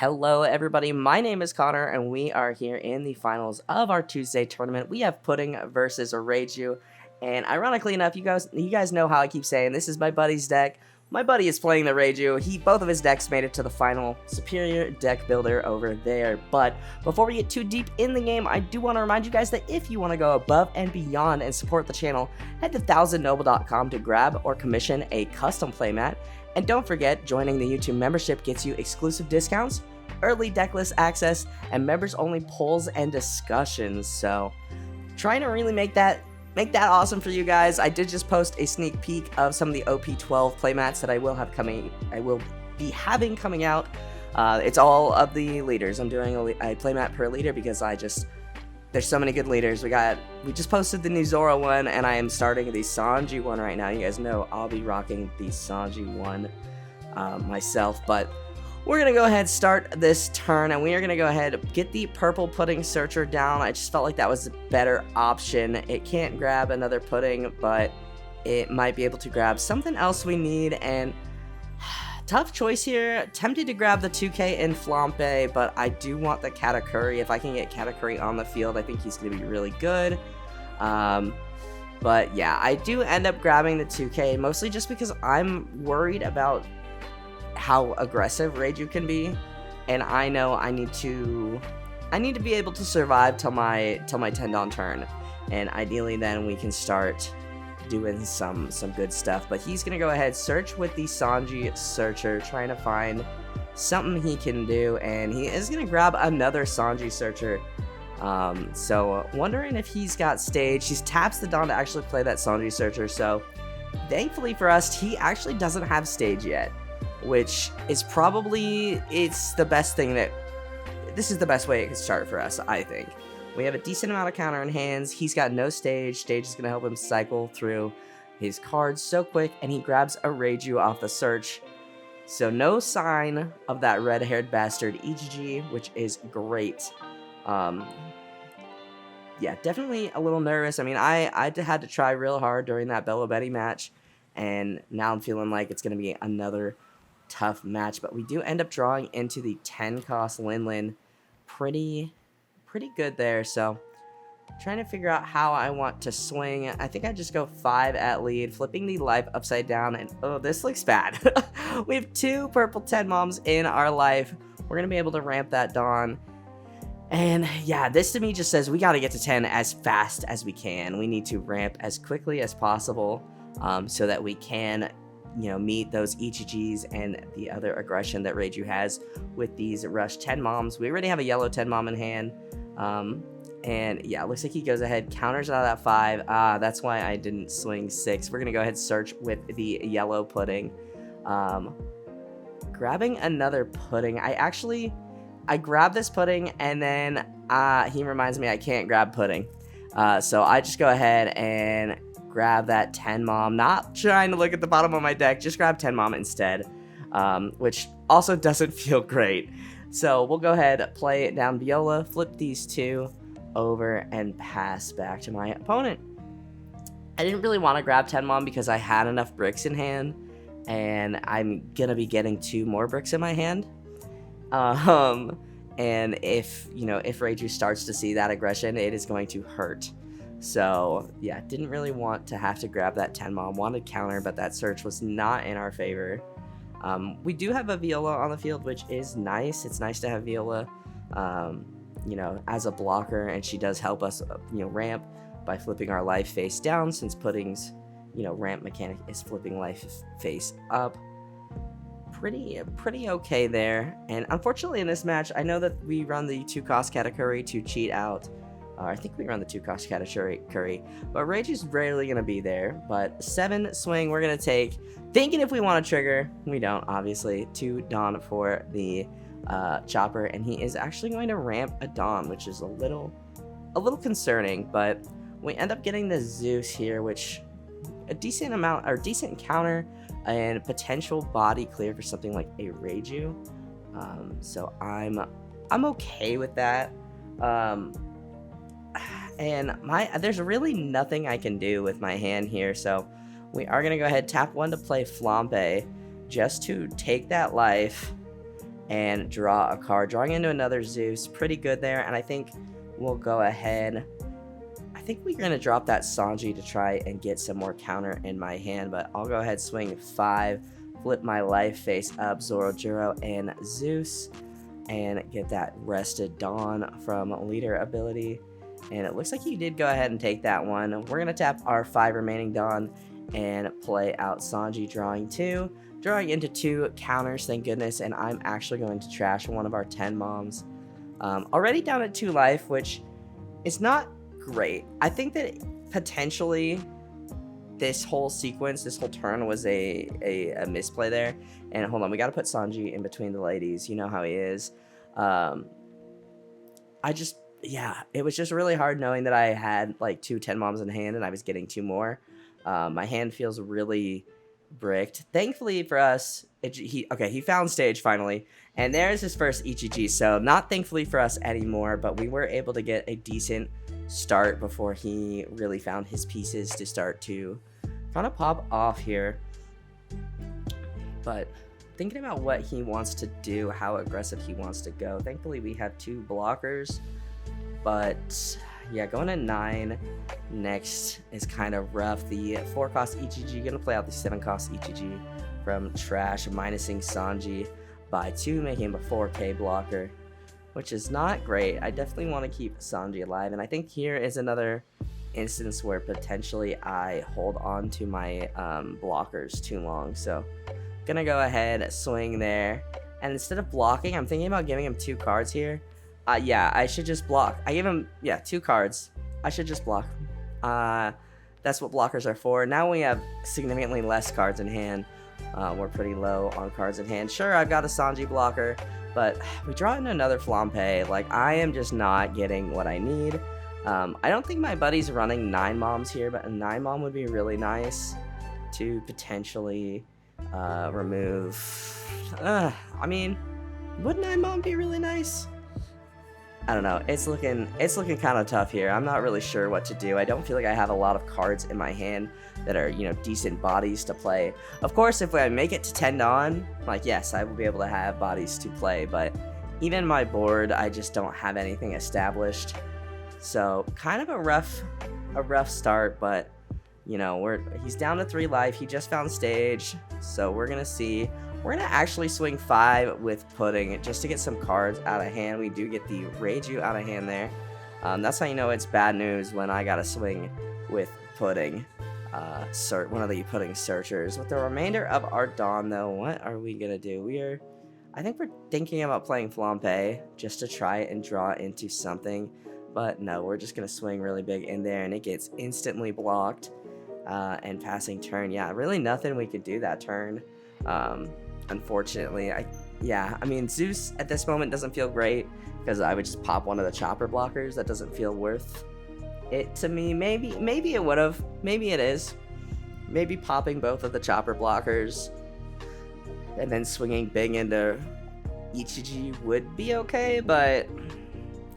Hello everybody, my name is Connor and we are here in the finals of our Tuesday tournament. We have Pudding versus Reiju, and ironically enough, you guys know how I keep saying this is my buddy's deck. My buddy is playing the Reiju. Both of his decks made it to the final. Superior deck builder over there. But before we get too deep in the game, I do want to remind you guys that if you want to go above and beyond and support the channel, head to 1000noble.com to grab or commission a custom playmat. And don't forget, joining the YouTube membership gets you exclusive discounts, early decklist access, and members-only polls and discussions. So, trying to really make that awesome for you guys. I did just post a sneak peek of some of the OP-12 playmats that I will be having coming out. It's all of the leaders. I'm doing a playmat per leader because there's so many good leaders. We just posted the new Zora one, and I am starting the Sanji one right now. You guys know I'll be rocking the Sanji one myself, but we're gonna go ahead and start this turn, and we are gonna go ahead and get the purple Pudding Searcher down. I just felt like that was a better option. It can't grab another Pudding, but it might be able to grab something else we need, and tough choice here. Tempted to grab the 2K in Flampe, but I do want the Katakuri. If I can get Katakuri on the field, I think he's going to be really good. But yeah, I do end up grabbing the 2K, mostly just because I'm worried about how aggressive Reiju can be, and I know I need to be able to survive till my 10-Dawn turn, and ideally then we can start doing some good stuff. But he's gonna go ahead, search with the Sanji Searcher, trying to find something he can do, and he is gonna grab another Sanji Searcher. So wondering if he's got stage. He taps the Dawn to actually play that Sanji Searcher, so thankfully for us, he actually doesn't have stage yet, which is probably, it's the best thing this is the best way it could start for us, I think. We have a decent amount of counter in hands. He's got no stage. Stage is going to help him cycle through his cards so quick, and he grabs a Reiju off the search. So no sign of that red-haired bastard EGG, which is great. Yeah, definitely a little nervous. I mean, I had to try real hard during that Bello Betty match, and now I'm feeling like it's going to be another tough match. But we do end up drawing into the 10-cost Lin. Pretty good there. So trying to figure out how I want to swing. I think I just go 5 at lead, flipping the life upside down, and oh, this looks bad. We have 2 purple 10 moms in our life. We're gonna be able to ramp that Dawn, and yeah, this to me just says we got to get to 10 as fast as we can. We need to ramp as quickly as possible, so that we can, meet those EGGs and the other aggression that Reiju has with these rush 10 moms. We already have a yellow 10 mom in hand. And yeah, looks like he goes ahead, counters out of that 5. That's why I didn't swing 6. We're gonna go ahead and search with the yellow Pudding. Grabbing another Pudding. I grab this Pudding, and then he reminds me I can't grab Pudding. So I just go ahead and grab that 10 mom, not trying to look at the bottom of my deck, just grab 10 mom instead, which also doesn't feel great. So we'll go ahead, play it down Viola, flip these 2 over, and pass back to my opponent. I didn't really want to grab 10 mom because I had enough bricks in hand, and I'm gonna be getting 2 more bricks in my hand. And if Reiju starts to see that aggression, it is going to hurt. So yeah, didn't really want to have to grab that 10 mom. Wanted counter, but that search was not in our favor. We do have a Viola on the field, which is nice. It's nice to have Viola, as a blocker, and she does help us, ramp by flipping our life face down, since Pudding's, ramp mechanic is flipping life face up. Pretty okay there. And unfortunately in this match, I know that we run the 2-cost Katakuri to cheat out. I think we run the 2-cost Katakuri, but Reiju's rarely going to be there. But 7 swing we're going to take, thinking if we want to trigger. We don't, obviously. 2 Dawn for the Chopper, and he is actually going to ramp a Dawn, which is a little concerning. But we end up getting the Zeus here, which a decent amount, or decent counter, and potential body clear for something like a Reiju. So I'm okay with that. And there's really nothing I can do with my hand here, so we are going to go ahead, tap 1 to play Flampe, just to take that life, and draw a card. Drawing into another Zeus, pretty good there, and I think we'll go ahead. I think we're going to drop that Sanji to try and get some more counter in my hand, but I'll go ahead, swing 5, flip my life face up, Zorojuro and Zeus, and get that Rested Dawn from leader ability. And it looks like he did go ahead and take that one. We're going to tap our 5 remaining Dawn and play out Sanji, drawing 2. Drawing into 2 counters, thank goodness, and I'm actually going to trash one of our 10 moms. Already down at 2 life, which is not great. I think that potentially this whole sequence, this whole turn was a misplay there. And hold on, we got to put Sanji in between the ladies. You know how he is. It was just really hard knowing that I had like 2 10 moms in hand and I was getting 2 more. My hand feels really bricked. Thankfully for us, he found stage finally, and there's his first EGG. So not thankfully for us anymore, but we were able to get a decent start before he really found his pieces to start to kind of pop off here. But thinking about what he wants to do, how aggressive he wants to go, thankfully we have 2 blockers. But yeah, going to 9 next is kind of rough. The 4-cost EGG, gonna play out the 7-cost EGG from trash, minusing Sanji by 2, making him a 4k blocker, which is not great. I definitely want to keep Sanji alive, and I think here is another instance where potentially I hold on to my blockers too long. So gonna go ahead, swing there, and instead of blocking, I'm thinking about giving him 2 cards here. Yeah, I should just block. I gave him, 2 cards. I should just block. That's what blockers are for. Now we have significantly less cards in hand. We're pretty low on cards in hand. Sure, I've got a Sanji blocker, but we draw into another Flampe. Like, I am just not getting what I need. I don't think my buddy's running 9 moms here, but a 9 mom would be really nice to potentially remove. I mean, would 9 mom be really nice? I don't know. It's looking kind of tough here. I'm not really sure what to do. I don't feel like I have a lot of cards in my hand that are, decent bodies to play. Of course, if I make it to 10 Dawn, like, yes, I will be able to have bodies to play, but even my board, I just don't have anything established. So, kind of a rough start, but, he's down to 3 life. He just found stage, so we're going to see. We're going to actually swing 5 with Pudding just to get some cards out of hand. We do get the Reiju out of hand there. That's how you know it's bad news when I got to swing with Pudding. One of the Pudding searchers. With the remainder of our Dawn, though, what are we going to do? I think we're thinking about playing Flampe just to try and draw into something. But no, we're just going to swing really big in there, and it gets instantly blocked. And passing turn. Yeah, really nothing we could do that turn. Unfortunately, I mean, Zeus at this moment doesn't feel great because I would just pop one of the chopper blockers. That doesn't feel worth it to me. Maybe it would have. Maybe it is. Maybe popping both of the chopper blockers and then swinging big into Ichiji would be okay, but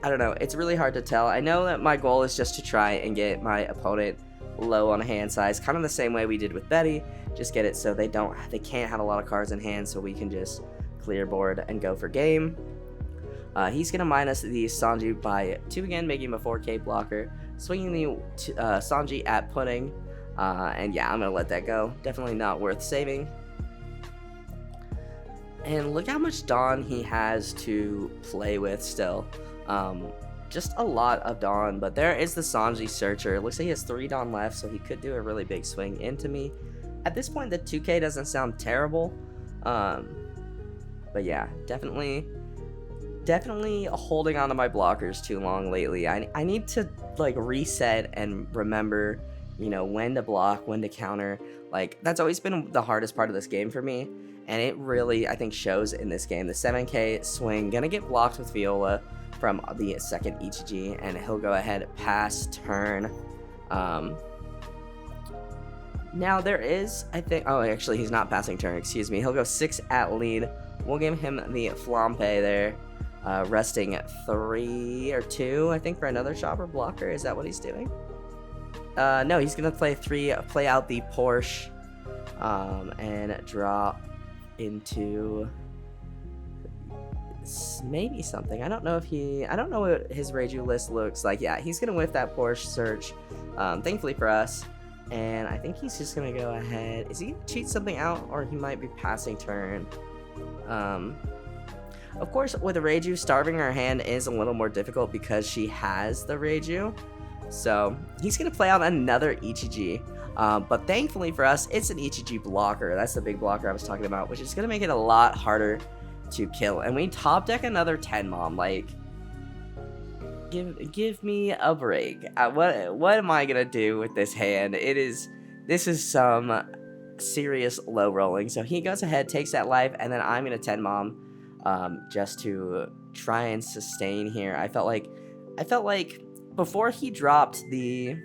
I don't know. It's really hard to tell. I know that my goal is just to try and get my opponent low on hand size, kind of the same way we did with Betty. Just get it so they can't have a lot of cards in hand, so we can just clear board and go for game. He's gonna minus the Sanji by 2 again, making him a 4k blocker, swinging the Sanji at Pudding, and yeah, I'm gonna let that go. Definitely not worth saving. And look how much Dawn he has to play with still. Just a lot of Dawn, but there is the Sanji Searcher. It looks like he has 3 Dawn left, so he could do a really big swing into me. At this point, the 2k doesn't sound terrible, but yeah, definitely holding on to my blockers too long lately. I need to like reset and remember, when to block, when to counter. Like, that's always been the hardest part of this game for me, and it really, I think, shows in this game. The 7k swing, gonna get blocked with Viola from the second Ichiji, and he'll go ahead pass turn. Now there is, I think, actually he's not passing turn, excuse me. He'll go 6 at lead. We'll give him the Flampe there, resting 3 or 2, I think, for another chopper blocker. Is that what he's doing? No, he's gonna play out the Porsche, and draw into, maybe something. I don't know what his Reiju list looks like. Yeah, he's gonna whiff that Porsche search, thankfully for us. And I think he's just gonna go ahead. Is he gonna cheat something out, or he might be passing turn? Of course, with Reiju, starving her hand is a little more difficult because she has the Reiju. So he's gonna play out another Ichiji. But thankfully for us, it's an Ichiji blocker. That's the big blocker I was talking about, which is gonna make it a lot harder to kill. And we top deck another Tenmom. Like, give me a break. What am I gonna do with this hand? This is some serious low rolling. So he goes ahead, takes that life, and then I'm gonna Tenmom, just to try and sustain here. I felt like before he dropped the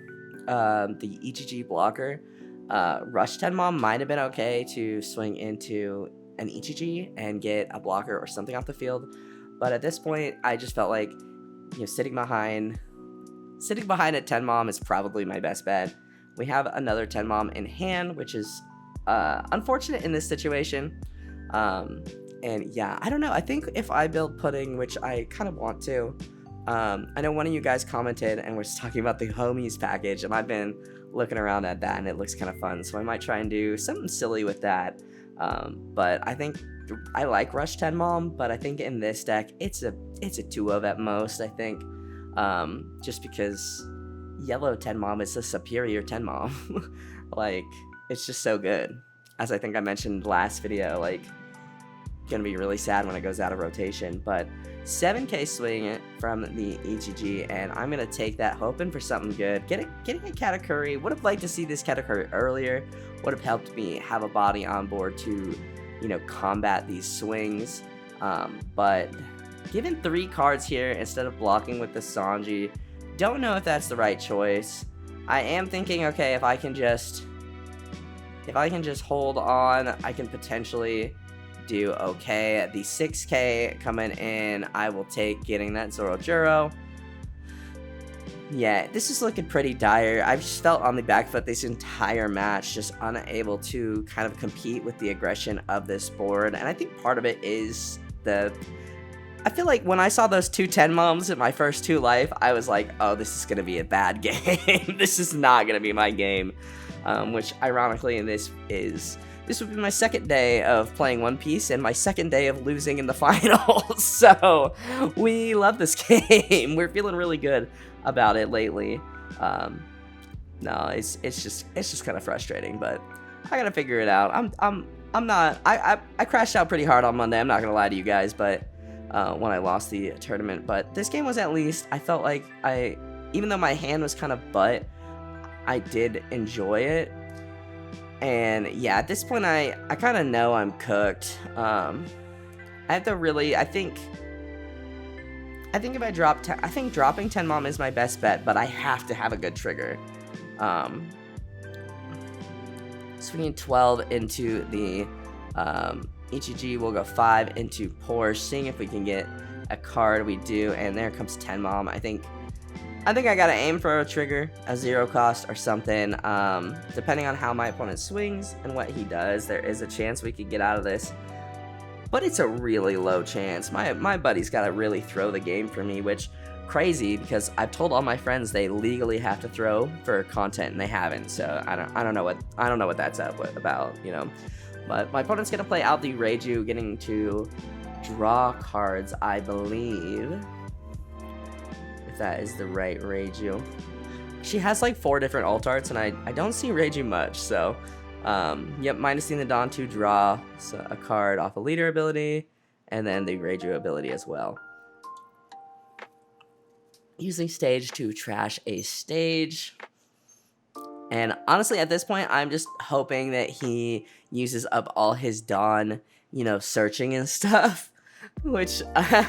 Ichiji blocker, Rush Tenmom might have been okay to swing into an Ichiji and get a blocker or something off the field. But at this point, I just felt like, sitting behind a Tenmom is probably my best bet. We have another Tenmom in hand, which is unfortunate in this situation. And yeah, I don't know. I think if I build Pudding, which I kind of want to, I know one of you guys commented and was talking about the homies package, and I've been looking around at that, and it looks kind of fun. So I might try and do something silly with that. But I think I like Rush Tenmom, but I think in this deck it's a 2-of at most. I think, just because Yellow Tenmom is a superior Tenmom. Like, it's just so good. As I think I mentioned last video, like, gonna be really sad when it goes out of rotation. But 7k swing from the Ichiji, and I'm gonna take that, hoping for something good. Getting a Katakuri. Would have liked to see this Katakuri earlier. Would have helped me have a body on board to, combat these swings. But given 3 cards here instead of blocking with the Sanji, don't know if that's the right choice. I am thinking, okay, if I can just hold on, I can potentially do okay. The 6k coming in, I will take getting that Zorojuro. Yeah, this is looking pretty dire. I've just felt on the back foot this entire match, just unable to kind of compete with the aggression of this board. And I think part of it is I feel like when I saw those 2 Tenmoms in my first 2 life, I was like, oh, this is going to be a bad game. This is not going to be my game. Which, ironically, this would be my second day of playing One Piece and my second day of losing in the finals. So, we love this game. We're feeling really good about it lately. No, it's just kind of frustrating, but I gotta figure it out. I crashed out pretty hard on Monday, I'm not gonna lie to you guys, but when I lost the tournament. But this game was, at least, I felt like even though my hand was kind of butt, I did enjoy it. And yeah, at this point, I kind of know I'm cooked. I have to really, I think if I drop, I think dropping Tenmom is my best bet, but I have to have a good trigger. Swinging 12 into the Ichiji, we'll go 5 into Porsche, seeing if we can get a card. We do, and there comes Tenmom. I think I gotta aim for a trigger, a 0 cost or something. Depending on how my opponent swings and what he does, there is a chance we could get out of this. But it's a really low chance. My buddy's gotta really throw the game for me, which crazy because I've told all my friends they legally have to throw for content and they haven't. So I don't know what that's about, But my opponent's gonna play out the Reiju, getting to draw cards, I believe. If that is the right Reiju. She has like 4 different alt arts, and I don't see Reiju much, so yep, minusing the Dawn to draw a card off a leader ability, and then the Reiju ability as well. Using stage to trash a stage. And honestly, at this point, I'm just hoping that he uses up all his Dawn, searching and stuff, which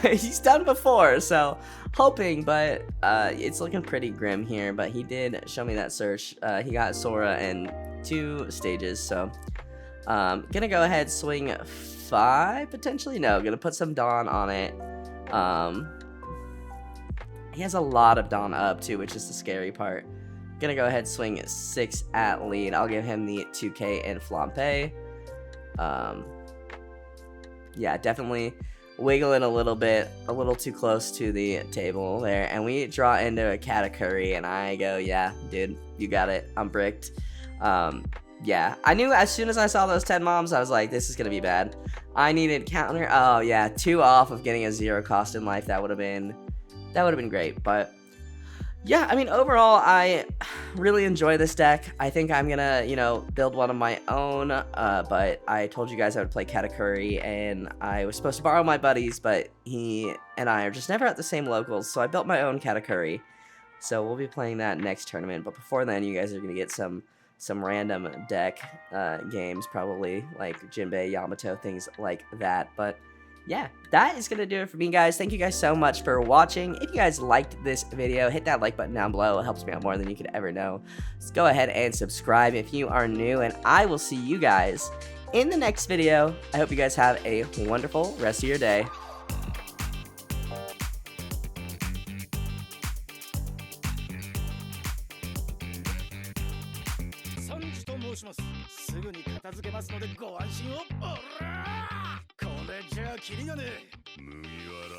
he's done before, so hoping, but it's looking pretty grim here. But he did show me that search. He got Sora and 2 stages, so gonna go ahead, swing 5, potentially. No, gonna put some Dawn on it. He has a lot of Dawn up too, which is the scary part. Gonna go ahead, swing 6 at lead. I'll give him the 2k and Flampe. Yeah, definitely wiggling a little bit, a little too close to the table there, and we draw into a Katakuri, and I go, yeah, dude, you got it, I'm bricked. Yeah, I knew as soon as I saw those 10 moms, I was like, this is gonna be bad. I needed counter, oh yeah, 2 off of getting a 0 cost in life. That would have been great, but yeah, I mean, overall, I really enjoy this deck. I think I'm gonna, you know, build one of my own, but I told you guys I would play Katakuri, and I was supposed to borrow my buddy's, but he and I are just never at the same locals, so I built my own Katakuri. So we'll be playing that next tournament, but before then, you guys are gonna get some random deck games, probably, like Jinbei, Yamato, things like that, but yeah, that is going to do it for me, guys. Thank you guys so much for watching. If you guys liked this video, hit that like button down below. It helps me out more than you could ever know. Just go ahead and subscribe if you are new, and I will see you guys in the next video. I hope you guys have a wonderful rest of your day. すぐに片付けますのでご安心を。おらー、これじゃあキリがねえ。麦わら